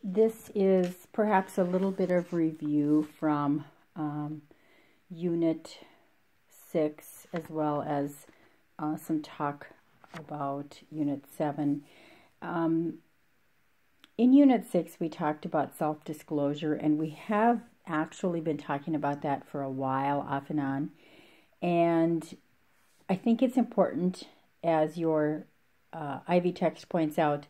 This is perhaps a little bit of review from Unit 6, as well as some talk about Unit 7. In Unit 6, we talked about self-disclosure, and we have actually been talking about that for a while, off and on. And I think it's important, as your Ivy text points out,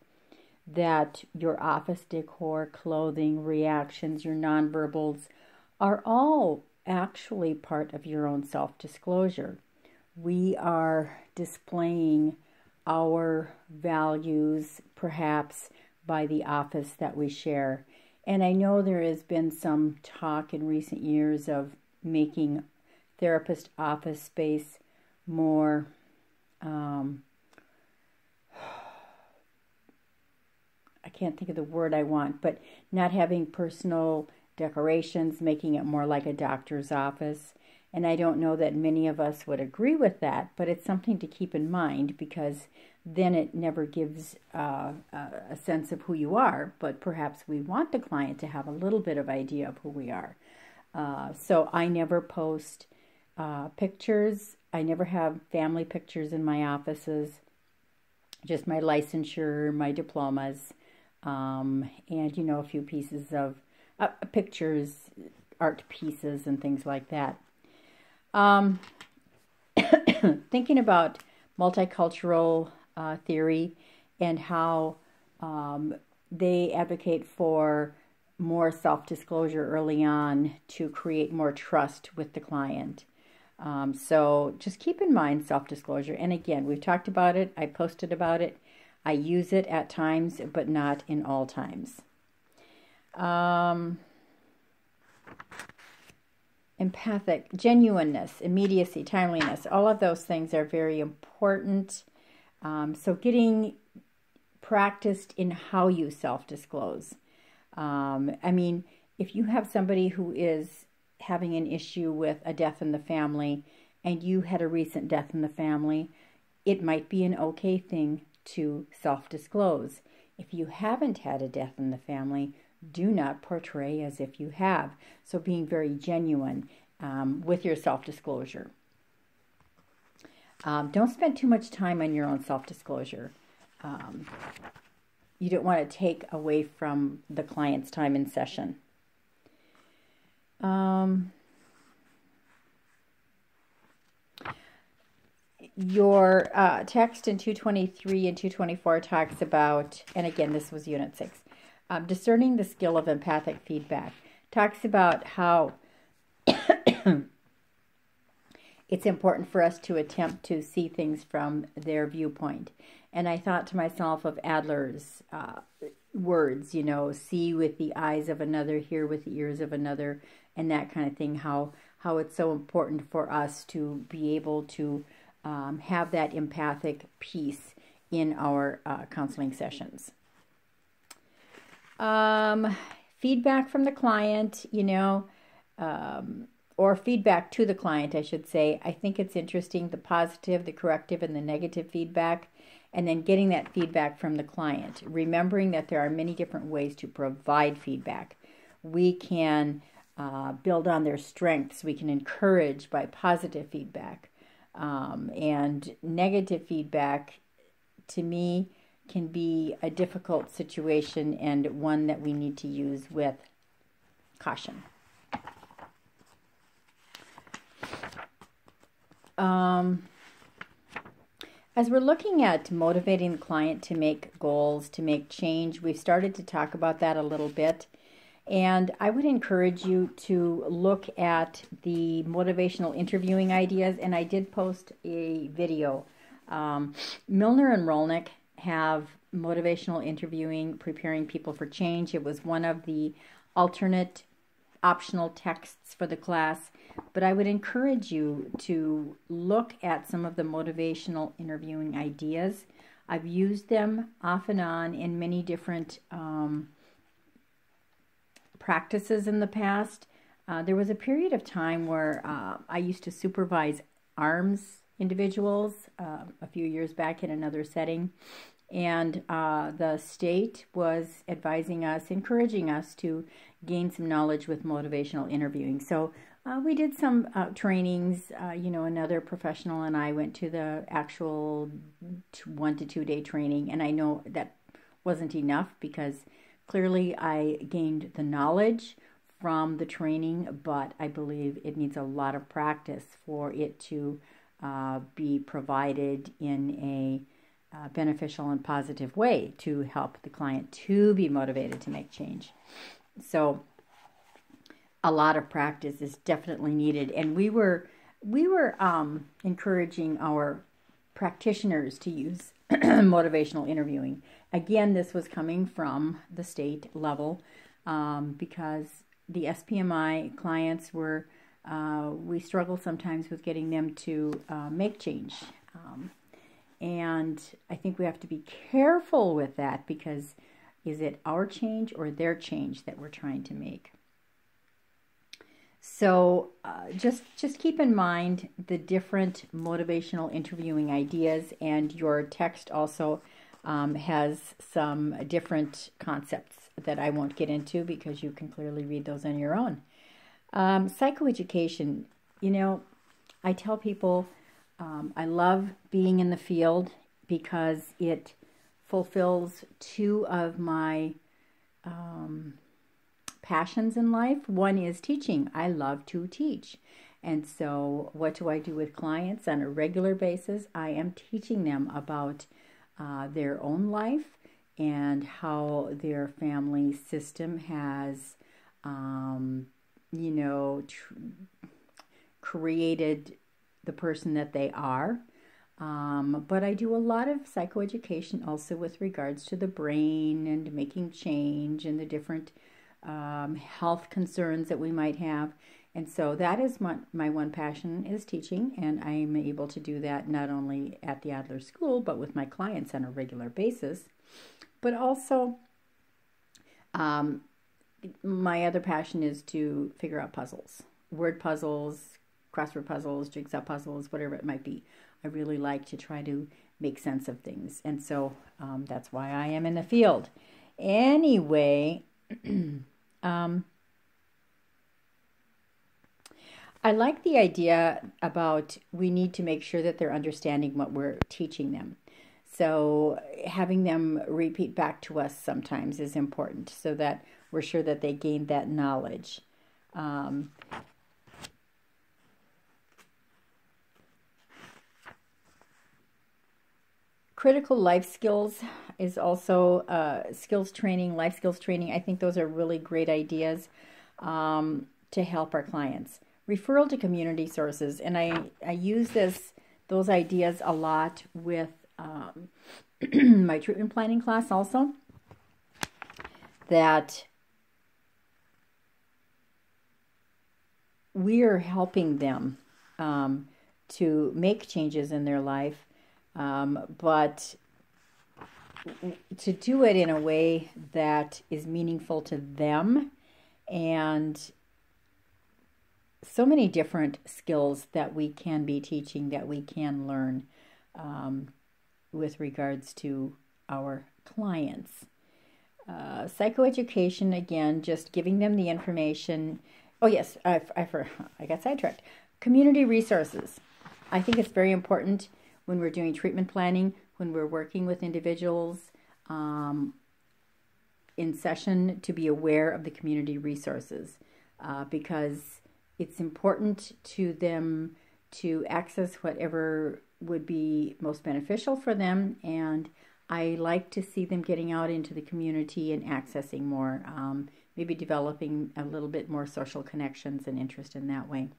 that your office decor, clothing, reactions, your nonverbals are all actually part of your own self-disclosure. We are displaying our values, perhaps, by the office that we share. And I know there has been some talk in recent years of making therapist office space more I can't think of the word I want, but not having personal decorations, making it more like a doctor's office. And I don't know that many of us would agree with that, but it's something to keep in mind, because then it never gives a sense of who you are, but perhaps we want the client to have a little bit of idea of who we are. So I never post pictures. I never have family pictures in my offices, just my licensure, my diplomas, and, you know, a few pieces of pictures, art pieces, and things like that. Thinking about multicultural theory and how they advocate for more self-disclosure early on to create more trust with the client. So just keep in mind self-disclosure. And again, we've talked about it. I posted about it. I use it at times, but not in all times. Empathic, genuineness, immediacy, timeliness, all of those things are very important. So getting practiced in how you self-disclose. I mean, if you have somebody who is having an issue with a death in the family, and you had a recent death in the family, it might be an okay thing to self-disclose. If you haven't had a death in the family, do not portray as if you have. So being very genuine with your self-disclosure. Don't spend too much time on your own self-disclosure. You don't want to take away from the client's time in session. Your text in 223 and 224 talks about, and again, this was Unit 6, discerning the skill of empathic feedback. Talks about how it's important for us to attempt to see things from their viewpoint. And I thought to myself of Adler's words, you know, see with the eyes of another, hear with the ears of another, and that kind of thing, how it's so important for us to be able to have that empathic piece in our counseling sessions. Feedback from the client, you know, or feedback to the client, I should say. I think it's interesting, the positive, the corrective, and the negative feedback, and then getting that feedback from the client. Remembering that there are many different ways to provide feedback. We can build on their strengths. We can encourage by positive feedback. And negative feedback, to me, can be a difficult situation and one that we need to use with caution. As we're looking at motivating the client to make goals, to make change, we've started to talk about that a little bit. And I would encourage you to look at the motivational interviewing ideas. And I did post a video. Milner and Rolnick have motivational interviewing, preparing people for change. It was one of the alternate optional texts for the class. But I would encourage you to look at some of the motivational interviewing ideas. I've used them off and on in many different practices in the past. There was a period of time where I used to supervise ARMS individuals a few years back in another setting. And the state was advising us, encouraging us to gain some knowledge with motivational interviewing. So we did some trainings. Another professional and I went to the actual 1 to 2 day training, and I know that wasn't enough because clearly I gained the knowledge from the training, but I believe it needs a lot of practice for it to be provided in a beneficial and positive way to help the client to be motivated to make change. So a lot of practice is definitely needed, and we were encouraging our practitioners to use motivational interviewing. Again, this was coming from the state level because the SPMI clients were, we struggle sometimes with getting them to make change. And I think we have to be careful with that because is it our change or their change that we're trying to make? So just keep in mind the different motivational interviewing ideas, and your text also has some different concepts that I won't get into because you can clearly read those on your own. Psychoeducation, I tell people I love being in the field because it fulfills two of my passions in life. One is teaching. I love to teach. And so what do I do with clients on a regular basis? I am teaching them about their own life and how their family system has, created the person that they are. But I do a lot of psychoeducation also with regards to the brain and making change and the different health concerns that we might have. And so that is my one passion is teaching, and I am able to do that not only at the Adler School, but with my clients on a regular basis. But also, my other passion is to figure out puzzles, word puzzles, crossword puzzles, jigsaw puzzles, whatever it might be. I really like to try to make sense of things. And so that's why I am in the field. Anyway, I like the idea about we need to make sure that they're understanding what we're teaching them. So having them repeat back to us sometimes is important so that we're sure that they gain that knowledge. Critical life skills is also skills training, life skills training. I think those are really great ideas to help our clients. Referral to community sources, and I use those ideas a lot with my treatment planning class also, that we are helping them to make changes in their life, but to do it in a way that is meaningful to them, and so many different skills that we can be teaching, that we can learn with regards to our clients. Psychoeducation, again, just giving them the information. Oh yes, I got sidetracked. Community resources. I think it's very important when we're doing treatment planning, when we're working with individuals in session, to be aware of the community resources because it's important to them to access whatever would be most beneficial for them, and I like to see them getting out into the community and accessing more, maybe developing a little bit more social connections and interest in that way.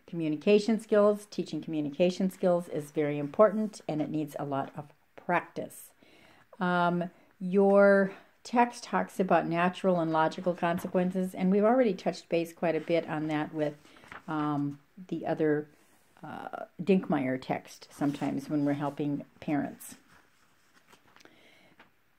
Communication skills, teaching communication skills is very important, and it needs a lot of practice. Your text talks about natural and logical consequences, and we've already touched base quite a bit on that with the other Dinkmeyer text sometimes when we're helping parents.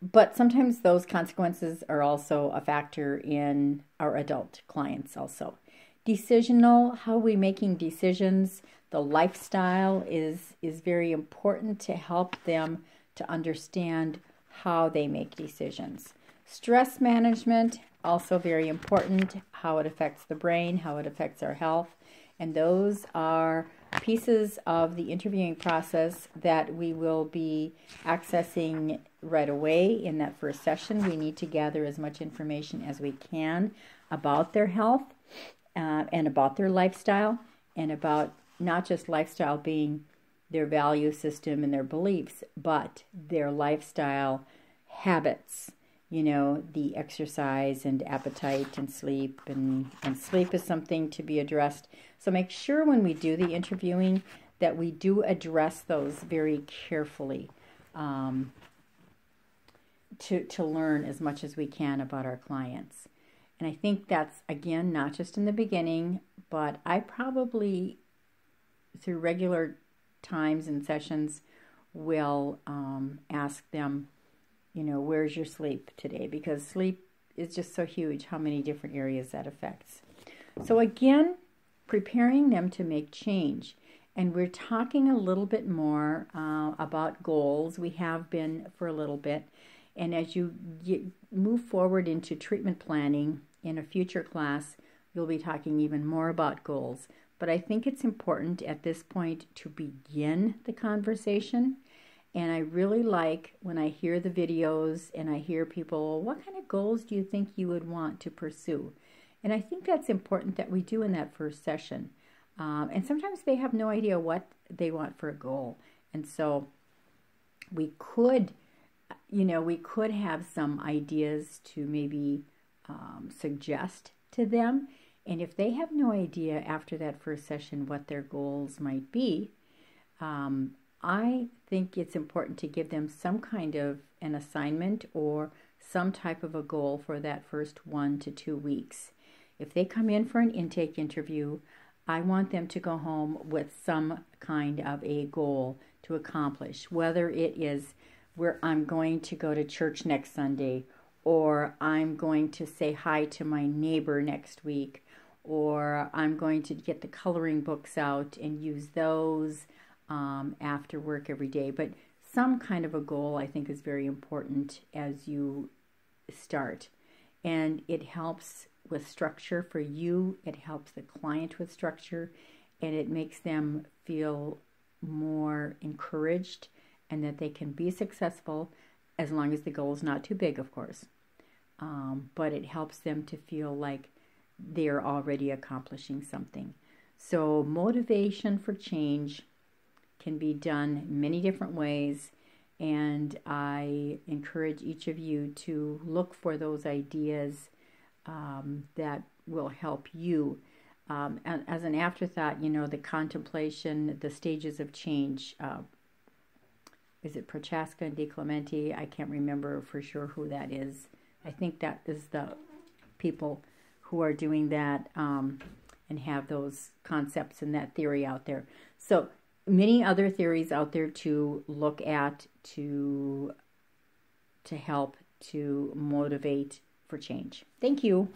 But sometimes those consequences are also a factor in our adult clients also. Decisional, how are we making decisions? The lifestyle is very important to help them to understand how they make decisions. Stress management, also very important, how it affects the brain, how it affects our health. And those are pieces of the interviewing process that we will be accessing right away in that first session. We need to gather as much information as we can about their health and about their lifestyle, and about not just lifestyle being their value system and their beliefs, but their lifestyle habits. You know, the exercise and appetite and sleep, and sleep is something to be addressed. So make sure when we do the interviewing that we do address those very carefully to learn as much as we can about our clients. And I think that's, again, not just in the beginning, but I probably, through regular times and sessions, will ask them, you know, where's your sleep today? Because sleep is just so huge, how many different areas that affects. So again, preparing them to make change. And we're talking a little bit more about goals. We have been for a little bit. And as you move forward into treatment planning in a future class, you'll be talking even more about goals. But I think it's important at this point to begin the conversation. And I really like when I hear the videos and I hear people, what kind of goals do you think you would want to pursue? And I think that's important that we do in that first session. And sometimes they have no idea what they want for a goal. And so we could, you know, we could have some ideas to maybe suggest to them. And if they have no idea after that first session what their goals might be, I think it's important to give them some kind of an assignment or some type of a goal for that first 1 to 2 weeks. If they come in for an intake interview, I want them to go home with some kind of a goal to accomplish, whether it is where I'm going to go to church next Sunday, or I'm going to say hi to my neighbor next week, or I'm going to get the coloring books out and use those after work every day. But some kind of a goal, I think, is very important as you start. And it helps with structure for you. It helps the client with structure. And it makes them feel more encouraged and that they can be successful, as long as the goal is not too big, of course. But it helps them to feel like they're already accomplishing something. So motivation for change can be done many different ways, and I encourage each of you to look for those ideas that will help you. And as an afterthought, you know, the contemplation, the stages of change, is it Prochaska and DiClemente? I can't remember for sure who that is. I think that is the people who are doing that and have those concepts and that theory out there. So many other theories out there to look at to help to motivate for change. Thank you.